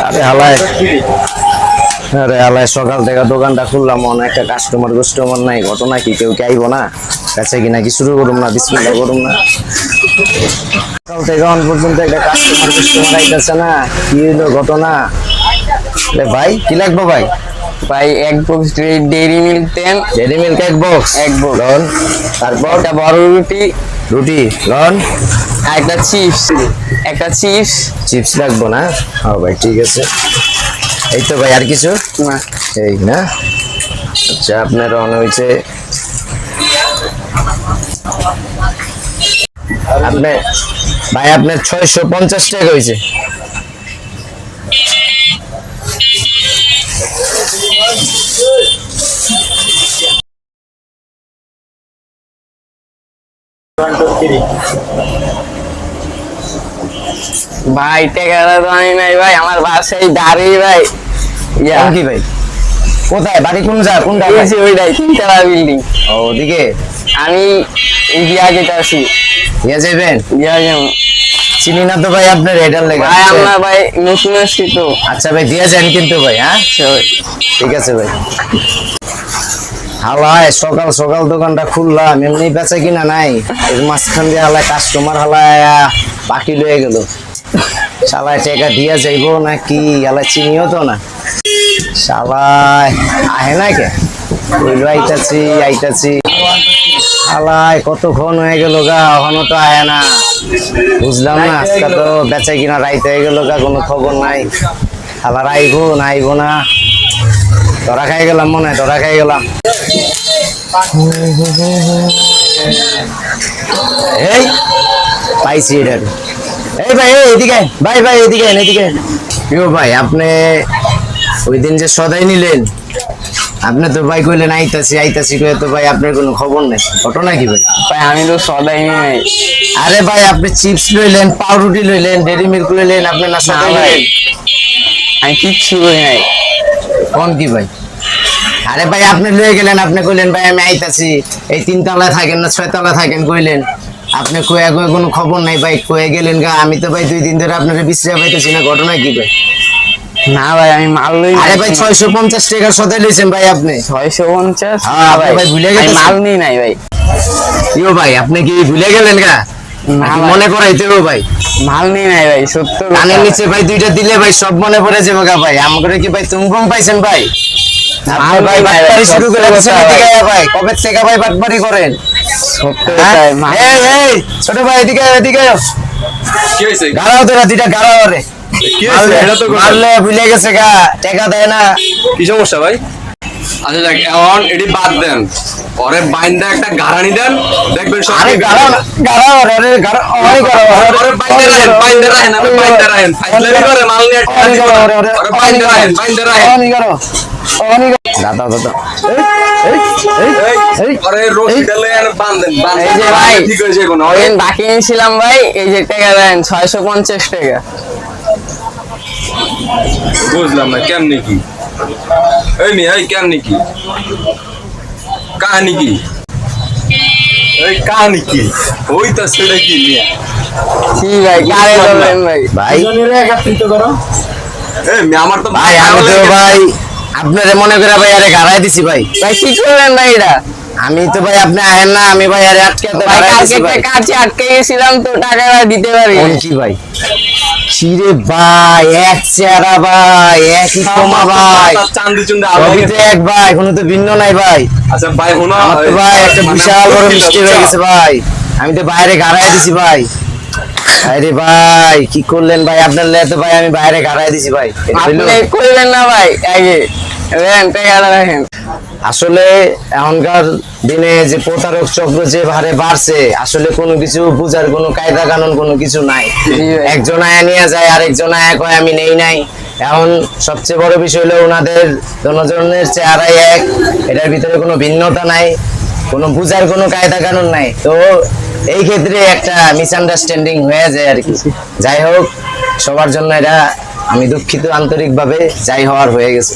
আরে হালায় আরে হালায় সকাল থেকে দোকানটা খুললাম, অনেক একটা কাস্টমার নাই, ঘটনা কি কেউ আইব না, কাছে কিনা কি শুরু করুম না, বিসমিল্লাহ করুম না। সকাল থেকে অন পর্যন্ত একটা কাস্টমার আইতেছে না, কি হইলো ঘটনা? ভাই কি লাগবে ভাই? ভাই এক বক্স ডেইরি মিল্ক দেন। ডেইরি মিল্ক এক বক্স লন। তারপর একটা বড় রুটি লন। একটা চিপস চিপস লাগবো না? হ্যাঁ ভাই ঠিক আছে। এই তো ভাই, আর কিছু না। এই না? আচ্ছা আপনার অন হয়েছে, আপনি ভাই আপনার 650 টাকা হয়েছে। ভাই টাকাটা তো আমি নাই ভাই, আমার বাসায় দাঁড়িয়ে ভাই। কি ভাই কোথায় বাড়ি? কোন ওইটাই 3 তলা বিল্ডিং। ওদিকে আমি ইন্ডিয়া যেতে আসি। ইয়ে যাবেন? চিনি না তো ভাই আপনার, এটার লেগে ভাই আমরা ভাই নতুন আসছি তো। আচ্ছা ভাই দিয়ে যান কিন্তু ভাই। হ্যাঁ ঠিক আছে ভাই। হালায় সকাল সকাল দোকানটা খুললাম, এমনি বেচা কিনা নাই, এর মাঝখান দিয়ে হালায় কাস্টমার হালায় বাকি লয়ে গেল। শালায় টাকা দিয়া যাইবো না কি? হালায় চিনিও তো না, শালায় আহে না কে? কইলো আইতাছি হালায় কতক্ষণ হয়ে গেল গা, এখনো তো আহে না। বুঝলাম না, আজকে তো বেচা কিনা রাইত হয়ে গেল গা, কোনো খবর নাই। আবার আইবো না, ধরা খাই গেলাম মনে হয়, ধরা খাই গেলাম। এই পাইছি এটা। এই ভাই এদিকে ভাই এদিকে ভাই আপনি ওই দিন যে সদাই নিলেন, আপনি তো ভাই কইলেন আইতাছি কয়ে তো ভাই আপনার কোনো খবর নেই, ঘটনা কি ভাই? ভাই আমি তো সদাই নাই। আরে ভাই আপনি চিপস লইলেন, পাউরুটি লইলেন, ডেরি মিল্ক লইলেন, আপনি না সদাই ভাই নিলেন? আমি কিচ্ছু করি নাই। কোন কি ভাই? আরে ভাই আপনি লয়ে গেলেন, আপনি কইলেন ভাই আমি আইতাছি, এই 3 তলায় থাকেন না 6 তলায় থাকেন কইলেন, আপনি কয়ে কোনো খবর নাই ভাই, কয়ে গেলেন গা। আমি তো ভাই 2 দিন ধরে আপনার বিশ্রাম পাইতেছি না, ঘটনা কি ভাই? না ভাই আমি মাল লই। আরে ভাই 650 টাকার সদাই লইছেন ভাই আপনি। 650? হ্যাঁ ভাই ভুলে গেছেন। মাল নেই নাই ভাই। ইও ভাই আপনি কি ভুলে গেলেন গা? মনে করাইতে হবে ভাই, মাল নেই নাই ভাই, সত্য কানের নিচে ভাই 2টা দিলে ভাই সব মনে পড়ে যাবে গা ভাই। আমাকে কি ভাই তুমি কম পাইছেন ভাই? আপনি ভাই বাটপারি শুরু করে দিয়েছেন এদিকে ভাই, কবে থেকে ভাই বাটপারি করেন? সত্য এই ছোট ভাই এদিকে কি হইছে? গাড়াও তোরা 2টা গাড়াও রে। কি হইছে? এটা তো মারলে ভুলে গেছে গা, টাকা দেয় না। কি সমস্যা ভাই? আচ্ছা যাক, এখন এটি বাদ দেন, পরে বাইন্দা একটা গাড়ানি দেন, দেখবেন সব আরে ঠিক হয়ে গাড়াও যাবে। না, গাড়াও রে, গাড়াও ওরে গাড়াও ওরে বাইন্দা রাখেন, আমি বাইন্দা রাখেন, ফাইজলামি করে মাল নিয়ে টাকা দিব না। ওরে বাইন্দা রাখেন। দাদা ওরে রশিটা লয়ে আনে বাঁধেন, এই যে ভাই ঠিক হয়ে যাবে না। ওই বাকি নিয়েছিলাম ভাই, এই যে টাকা দেন 650 টাকা। বুঝলাম না কেমনি কি? এই মেয়ে এই কেমনি কি কাহিনী কি? এই কাহিনী কি? ওই তো সেটা কি নিয়ে? কি ভাই কারে বললেন ভাই? ভাই এই মেয়ে আমার তো ভাই আমি তো ভাই আপনারে মনে করে ভাই আরে গাড়াই দিছি ভাই। ভাই কি করলেন ভাই এটা? আমি তো ভাই আপনি আহেন না, আমি ভাই আরে আটকাতে ভাই গাড়াই দিছি কালকে ভাই। কাছে আটকে গেছিলাম তো, টাকা দিতে পারি। কোন কি ভাই? ছিরে ভাই এক চেহারা ভাই, একই কমা ভাই, চান্দি চুন্দি সবই তো এক ভাই, কোনো তো ভিন্ন নাই ভাই। আচ্ছা ভাই হুনো আমার তো ভাই একটা বিশাল বড় মিস্টেক হয়ে গেছে ভাই, আমি তো বাইরে গাড়াই দিছি ভাই। আরে ভাই কি করলেন ভাই? আপনার লে তো ভাই আমি বাইরে গাড়াই দিছি ভাই। এটা হইলো? আপনি করবেন না ভাই, আগে দেন টাকা রাখেন। আসলে এখনকার দিনে যে প্রতারক চক্র যে হারে বাড়ছে, আসলে কোনো কিছু বুঝার কোনো কায়দা কানুন কোনো কিছু নাই। একজন আয়া নিয়ে যায়, আরেকজন আয়া কয় আমি নেই নাই। এখন সবচেয়ে বড় বিষয় হলো ওনাদের জনজনের চেহারাই এক, এটার ভিতরে কোনো ভিন্নতা নাই, কোনো বুঝার কোনো কায়দা কানুন নাই। তো এই ক্ষেত্রে একটা মিসআন্ডারস্ট্যান্ডিং হয়ে যায় আর কি। যাই হোক, সবার জন্য এটা আমি দুঃখিত আন্তরিকভাবে, যাই হওয়ার হয়ে গেছে।